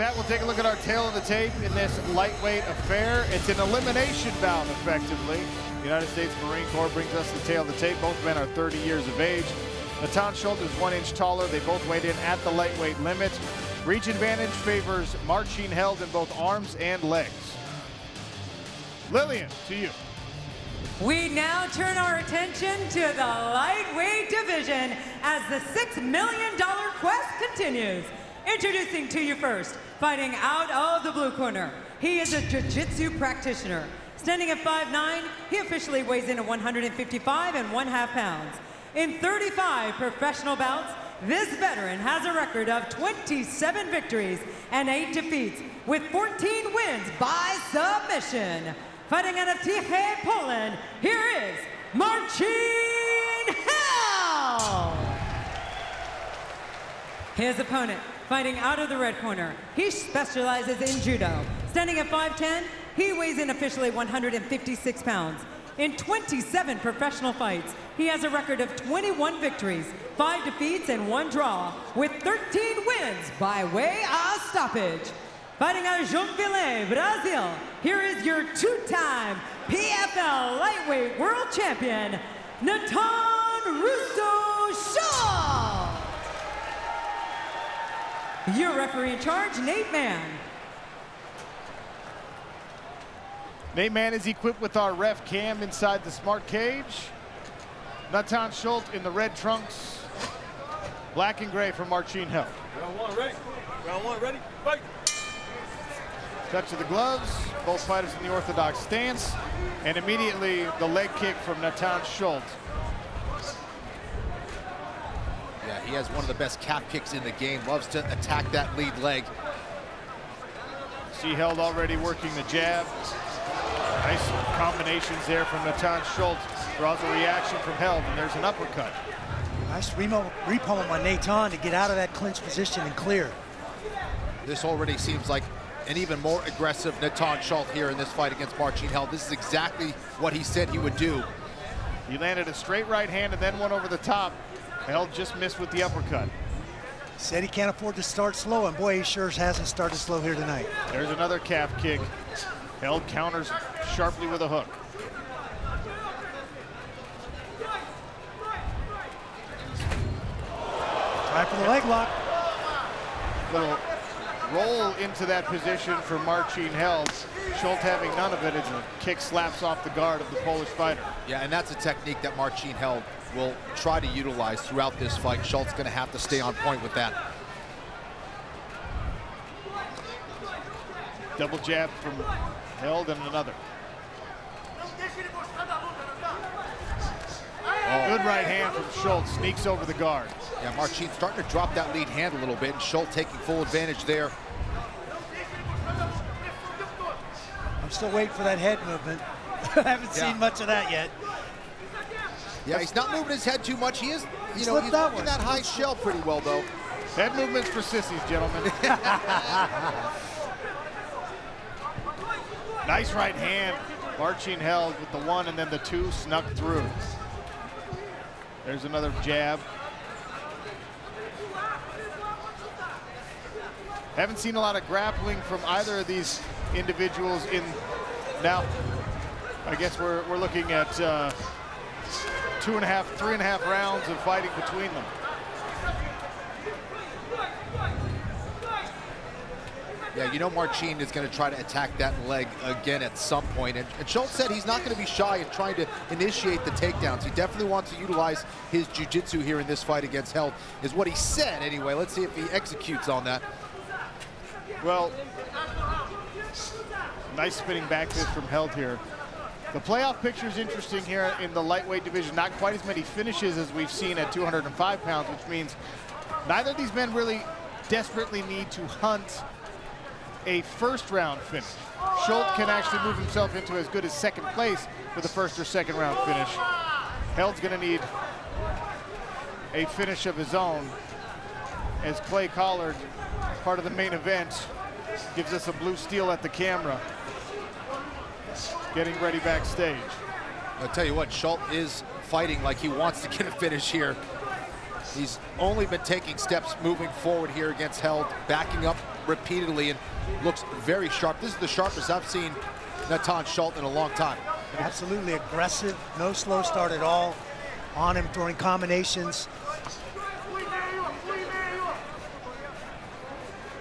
that, we'll take a look at our tail of the tape in this lightweight affair. It's an elimination bout, effectively. The United States Marine Corps brings us the tail of the tape. Both men are 30 years of age. Natan Schulte is 1 inch taller. They both weighed in at the lightweight limit. Reach advantage favors Marcin Held in both arms and legs. Lillian, to you. We now turn our attention to the lightweight division as the $6 million quest continues. Introducing to you first, fighting out of the blue corner. He is a jiu-jitsu practitioner. Standing at 5'9", he officially weighs in at 155 1/2 pounds. In 35 professional bouts, this veteran has a record of 27 victories and 8 defeats, with 14 wins by submission. Fighting out of Tychy, Poland, here is Marcin Held. His opponent, fighting out of the red corner, he specializes in judo. Standing at 5'10", he weighs in officially 156 pounds. In 27 professional fights, he has a record of 21 victories, 5 defeats, and 1 draw, with 13 wins by way of stoppage. Fighting out of Joinville, Brazil, here is your 2-time PFL Lightweight World Champion, Natan Schulte. Your referee in charge, Nate Mann. Nate Mann is equipped with our ref cam inside the smart cage. Natan Schulte in the red trunks. Black and gray for Marcin Held. Round 1 ready. Round 1 ready. Fight. Touch of the gloves. Both fighters in the orthodox stance. And immediately the leg kick from Natan Schulte. Yeah, he has one of the best calf kicks in the game. Loves to attack that lead leg. See Held already working the jab. Nice combinations there from Natan Schulte. Draws a reaction from Held, and there's an uppercut. Nice repo on Natan to get out of that clinch position and clear. This already seems like an even more aggressive Natan Schulte here in this fight against Marcin Held. This is exactly what he said he would do. He landed a straight right hand and then one over the top. Held just missed with the uppercut. Said he can't afford to start slow, and boy, he sure hasn't started slow here tonight. There's another calf kick. Held counters sharply with a hook. Try for the leg lock. Little roll into that position for Marcin Held. Schulte having none of it as a kick slaps off the guard of the Polish fighter. Yeah, and that's a technique that Marcin Held will try to utilize throughout this fight. Schulte's going to have to stay on point with that. Double jab from Held and another. Oh. Good right hand from Schulte, sneaks over the guard. Yeah, Marcin starting to drop that lead hand a little bit, and Schulte taking full advantage there. I'm still waiting for that head movement. I haven't seen much of that yet. Yeah, he's not moving his head too much. He is, he's working that high shell pretty well, though. Head movements for sissies, gentlemen. Nice right hand. Marcin Held with the 1 and then the 2 snuck through. There's another jab. Haven't seen a lot of grappling from either of these individuals in now. I guess we're looking at 2.5, 3.5 rounds of fighting between them. Yeah, you know Marcin is going to try to attack that leg again at some point. And Schulte said he's not going to be shy in trying to initiate the takedowns. He definitely wants to utilize his jiu-jitsu here in this fight against Held, is what he said anyway. Let's see if he executes on that. Well, nice spinning back fist from Held here. The playoff picture is interesting here in the lightweight division. Not quite as many finishes as we've seen at 205 pounds, which means neither of these men really desperately need to hunt a first round finish. Schulte can actually move himself into as good as second place with a first or second round finish. Held's gonna need a finish of his own, as Clay Collard, part of the main event, gives us a blue steel at the camera. Getting ready backstage. I'll tell you what, Schulte is fighting like he wants to get a finish here. He's only been taking steps moving forward here against Held, backing up repeatedly and looks very sharp. This is the sharpest I've seen Natan Schulte in a long time. Absolutely aggressive, no slow start at all. On him, throwing combinations.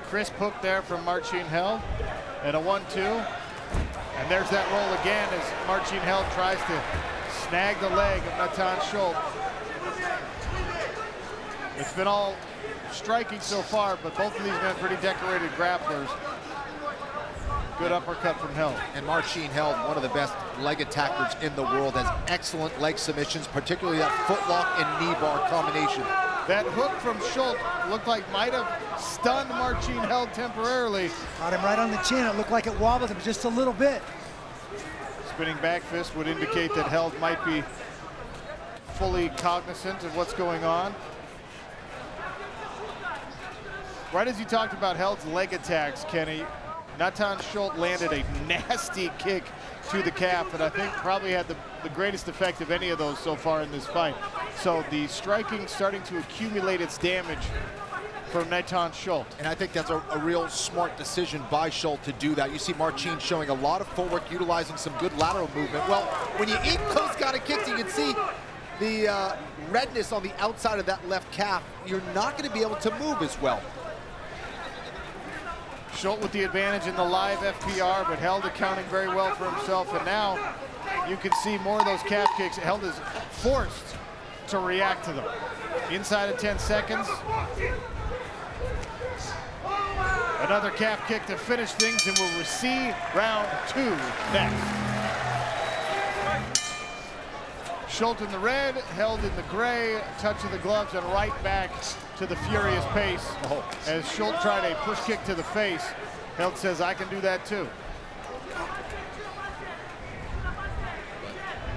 Crisp hook there from Marcin Held and a 1-2. And there's that roll again as Marcin Held tries to snag the leg of Natan Schulte. It's been all striking so far, but both of these men pretty decorated grapplers. Good uppercut from Held. And Marcin Held, one of the best leg attackers in the world, has excellent leg submissions, particularly that footlock and knee bar combination. That hook from Schulte looked like might have stunned Marcin Held temporarily. Got him right on the chin. It looked like it wobbled him just a little bit. Spinning back fist would indicate that Held might be fully cognizant of what's going on. Right as you talked about Held's leg attacks, Kenny, Natan Schulte landed a nasty kick to the calf that I think probably had the greatest effect of any of those so far in this fight. So the striking starting to accumulate its damage from Natan Schulte. And I think that's a real smart decision by Schulte to do that. You see Marcin showing a lot of footwork, utilizing some good lateral movement. Well, when you eat those kind of kicks, you can see the redness on the outside of that left calf. You're not going to be able to move as well. Schulte with the advantage in the live FPR, but Held accounting very well for himself. And now you can see more of those calf kicks. Held is forced to react to them. Inside of 10 seconds. Another calf kick to finish things, and we'll see round 2 next. Schulte in the red, Held in the gray, touch of the gloves, and right back to the furious pace. As Schulte tried a push kick to the face, Held says, I can do that too.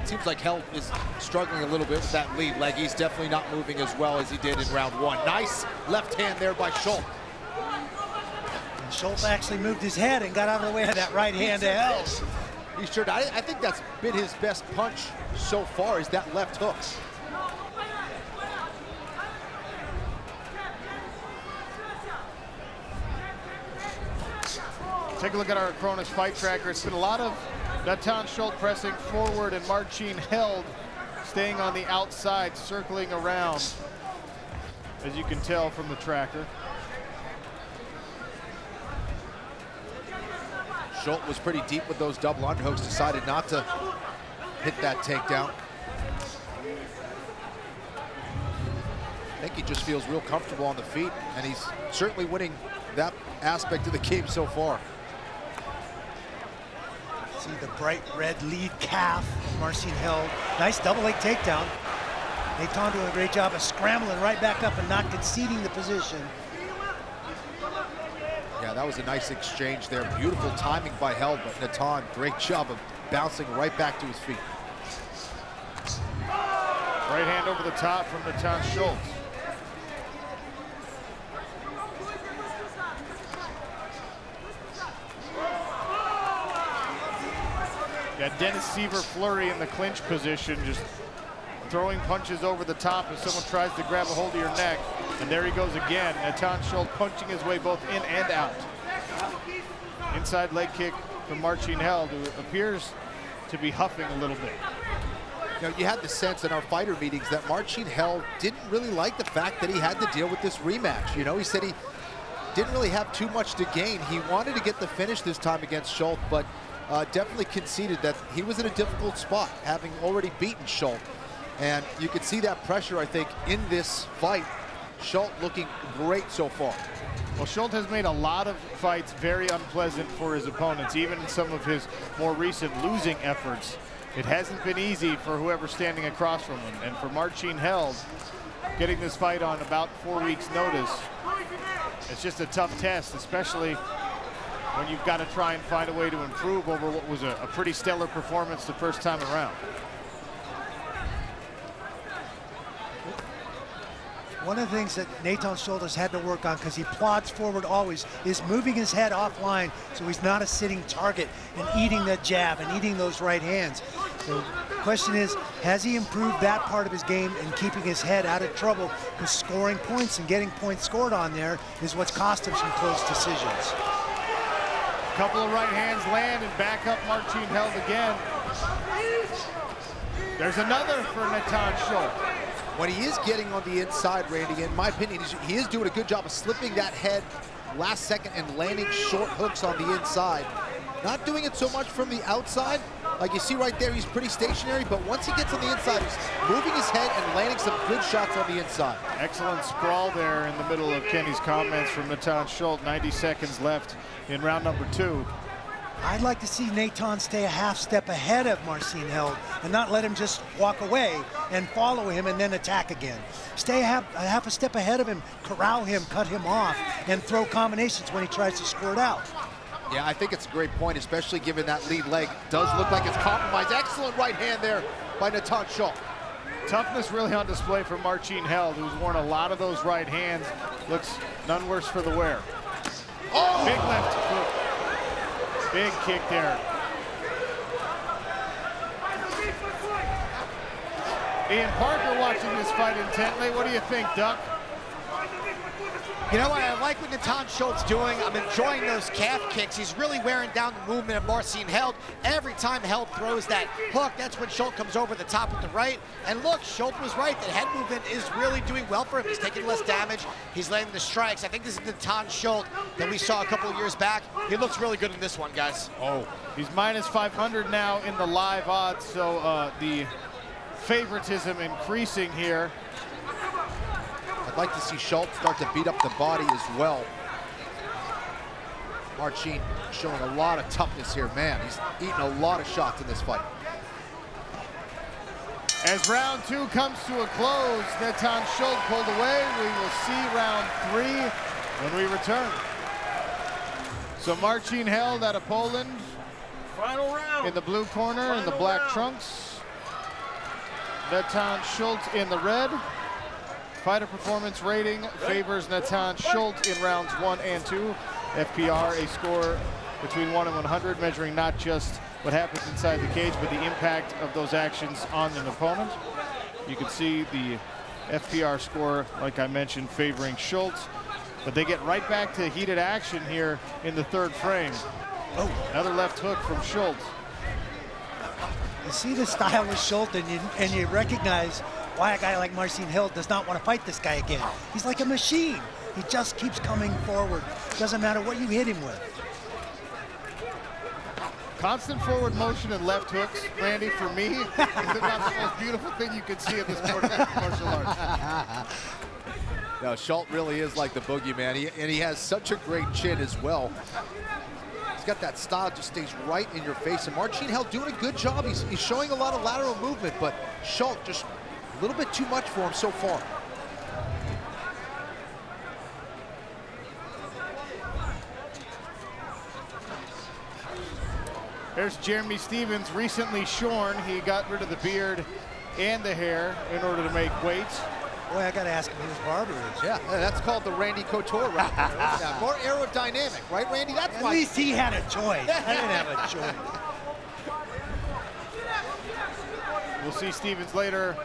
It seems like Held is struggling a little bit with that lead leg. He's definitely not moving as well as he did in round 1. Nice left hand there by Schulte. And Schulte actually moved his head and got out of the way of that right hand to Held. He sure did. I think that's been his best punch so far, is that left hook. Take a look at our Cronus fight tracker. It's been a lot of Natan Schulte pressing forward and Marcin Held staying on the outside, circling around, as you can tell from the tracker. Schulte was pretty deep with those double underhooks, decided not to hit that takedown. I think he just feels real comfortable on the feet, and he's certainly winning that aspect of the game so far. See the bright red lead calf of Marcin Held. Nice double leg takedown. Natan doing a great job of scrambling right back up and not conceding the position. Yeah, that was a nice exchange there. Beautiful timing by Held, but Natan, great job of bouncing right back to his feet. Right hand over the top from Natan Schulte. Got Dennis Seaver flurry in the clinch position, just throwing punches over the top as someone tries to grab a hold of your neck. And there he goes again. Natan Schulte punching his way both in and out. Inside leg kick from Marcin Held, who appears to be huffing a little bit. You know, you had the sense in our fighter meetings that Marcin Held didn't really like the fact that he had to deal with this rematch. You know, he said he didn't really have too much to gain. He wanted to get the finish this time against Schulte, but definitely conceded that he was in a difficult spot, having already beaten Schulte. And you could see that pressure, I think, in this fight. Schulte looking great so far. Well, Schulte has made a lot of fights very unpleasant for his opponents, even in some of his more recent losing efforts. It hasn't been easy for whoever's standing across from him. And for Marcin Held, getting this fight on about 4 weeks' notice, it's just a tough test, especially when you've got to try and find a way to improve over what was a pretty stellar performance the first time around. One of the things that Natan Schulte has had to work on, because he plods forward always, is moving his head offline so he's not a sitting target and eating that jab and eating those right hands. So Question is, has he improved that part of his game and keeping his head out of trouble? Because scoring points and getting points scored on there is what's cost him some close decisions. Couple of right hands land and back up Marcin Held again. There's another for Natan Schulte. When he is getting on the inside, Randy, in my opinion, he is doing a good job of slipping that head last second and landing short hooks on the inside. Not doing it so much from the outside. Like you see right there, he's pretty stationary, but once he gets on the inside, he's moving his head and landing some good shots on the inside. Excellent sprawl there in the middle of Kenny's comments from Natan Schulte. 90 seconds left in round number 2. I'd like to see Natan stay a half step ahead of Marcin Held and not let him just walk away and follow him and then attack again. Stay a half a step ahead of him, corral him, cut him off, and throw combinations when he tries to squirt out. Yeah, I think it's a great point, especially given that lead leg does look like it's compromised. Excellent right hand there by Natan Schulte. Toughness really on display for Marcin Held, who's worn a lot of those right hands. Looks none worse for the wear. Oh! Big left hook. Big kick there. Ian Parker watching this fight intently. What do you think, Duck? You know what, I like what Natan Schulte's doing. I'm enjoying those calf kicks. He's really wearing down the movement of Marcin Held. Every time Held throws that hook, that's when Schulte comes over the top with the right. And look, Schulte was right. The head movement is really doing well for him. He's taking less damage. He's landing the strikes. I think this is Natan Schulte that we saw a couple of years back. He looks really good in this one, guys. Oh, he's minus 500 now in the live odds, so the favoritism increasing here. I'd like to see Schulte start to beat up the body as well. Marcin showing a lot of toughness here. Man, he's eating a lot of shots in this fight. As round 2 comes to a close, Natan Schulte pulled away. We will see round 3 when we return. So Marcin Held out of Poland. Final round. In the blue corner, in the black trunks. Natan Schulte in the red. Fighter performance rating favors Natan Schulte in rounds 1 and 2. FPR, a score between 1 and 100, measuring not just what happens inside the cage, but the impact of those actions on an opponent. You can see the FPR score, like I mentioned, favoring Schulte, but they get right back to heated action here in the 3rd frame. Oh, another left hook from Schulte. You see the style with Schulte, and you recognize why a guy like Marcin Held does not want to fight this guy again. He's like a machine. He just keeps coming forward. Doesn't matter what you hit him with. Constant forward motion and left hooks, Randy, for me, is about the most beautiful thing you could see in this sport of martial arts. No, Schulte really is like the boogeyman, and he has such a great chin as well. He's got that style, just stays right in your face, and Marcin Held doing a good job. He's showing a lot of lateral movement, but Schulte just a little bit too much for him so far. There's Jeremy Stephens, recently shorn. He got rid of the beard and the hair in order to make weight. Boy, I got to ask him who his barber is. Yeah, that's called the Randy Couture right there. Yeah, more aerodynamic, right, Randy? That's At why. least he had a choice. I didn't have a choice. We'll see Stephens later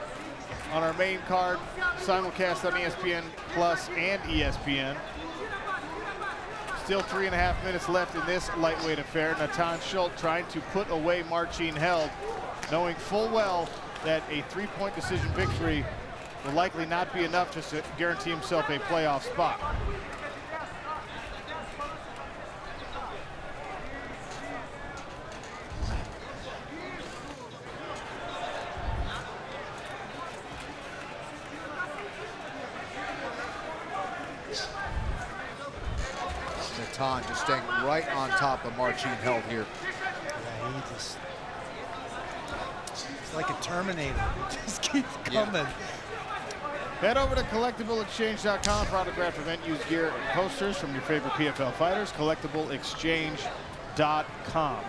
on our main card, simulcast on ESPN Plus and ESPN. Still 3.5 minutes left in this lightweight affair. Natan Schulte trying to put away Marcin Held, knowing full well that a 3-point decision victory will likely not be enough just to guarantee himself a playoff spot. Natan just staying right on top of Marcin Held here. Yeah, he just, it's like a Terminator. He just keeps coming. Yeah. Head over to collectibleexchange.com for autographed event used gear and posters from your favorite PFL fighters. Collectibleexchange.com.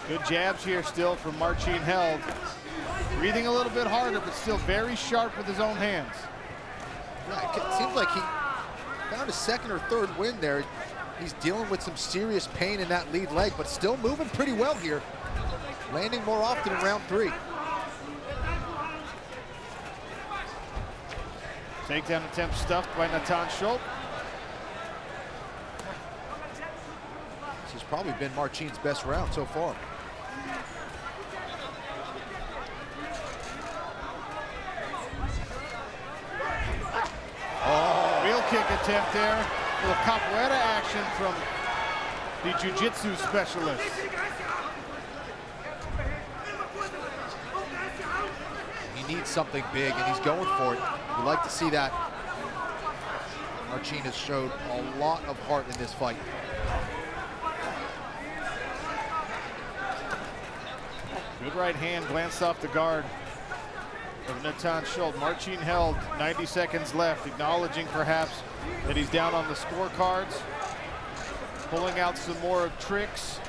Good jabs here still from Marcin Held. Breathing a little bit harder, but still very sharp with his own hands. Yeah, it seems like he found his 2nd or 3rd win there. He's dealing with some serious pain in that lead leg, but still moving pretty well here. landing more often in round 3. Takedown attempt stuffed by Natan Schulte. This has probably been Marcin's best round so far. Oh, wheel kick attempt there. A little capoeira action from the jiu-jitsu specialist. He needs something big, and he's going for it. We'd like to see that. Marcin has showed a lot of heart in this fight. Good right hand glanced off the guard of Natan Schulte. Marcin Held, 90 seconds left, acknowledging perhaps that he's down on the scorecards, pulling out some more tricks.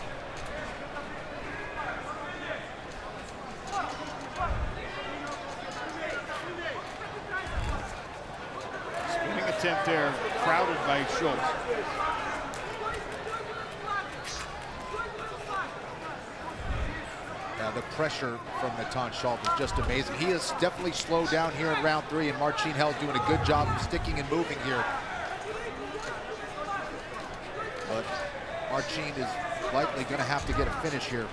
Spinning attempt there, crowded by Schulte. The pressure from Natan Schulte is just amazing. He is definitely slowed down here in round 3, and Marcin Held doing a good job of sticking and moving here. But Marcin is likely going to have to get a finish here.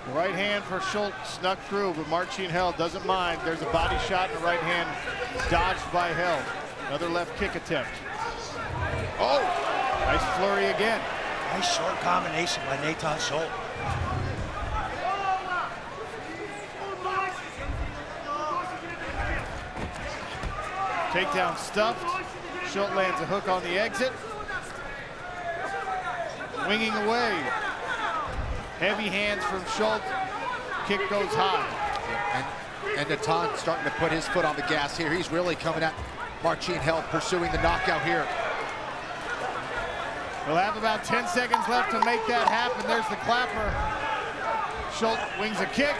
The right hand for Schulte snuck through, but Marcin Held doesn't mind. There's a body shot and a right hand dodged by Held. Another left kick attempt. Oh, nice flurry again. Nice short combination by Natan Schulte. Takedown stuffed. Schulte lands a hook on the exit. Winging away. Heavy hands from Schulte. Kick goes high. And Natan starting to put his foot on the gas here. He's really coming at Marcin Held, pursuing the knockout here. We'll have about 10 seconds left to make that happen. There's the clapper. Schulte wings a kick.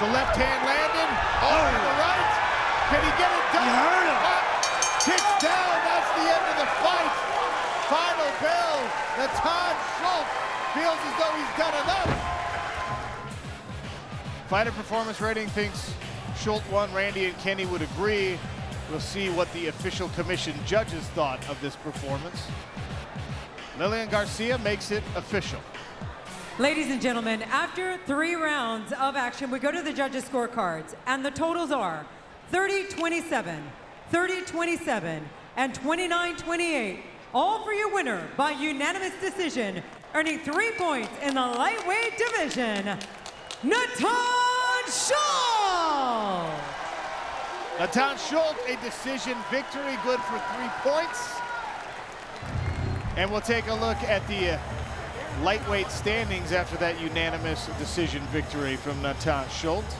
The left hand landed. Oh, the right. Can he get it done? He heard him. Kicks down. That's the end of the fight. Final bell. Natan Schulte feels as though he's done enough. Fighter Performance Rating thinks Schulte won. Randy and Kenny would agree. We'll see what the official commission judges thought of this performance. Lillian Garcia makes it official. Ladies and gentlemen, after 3 rounds of action, we go to the judges' scorecards, and the totals are 30-27, 30-27, and 29-28, all for your winner by unanimous decision, earning 3 points in the lightweight division, Natan Schulte! Natan Schulte, a decision victory, good for 3 points. And we'll take a look at the lightweight standings after that unanimous decision victory from Natan Schulte.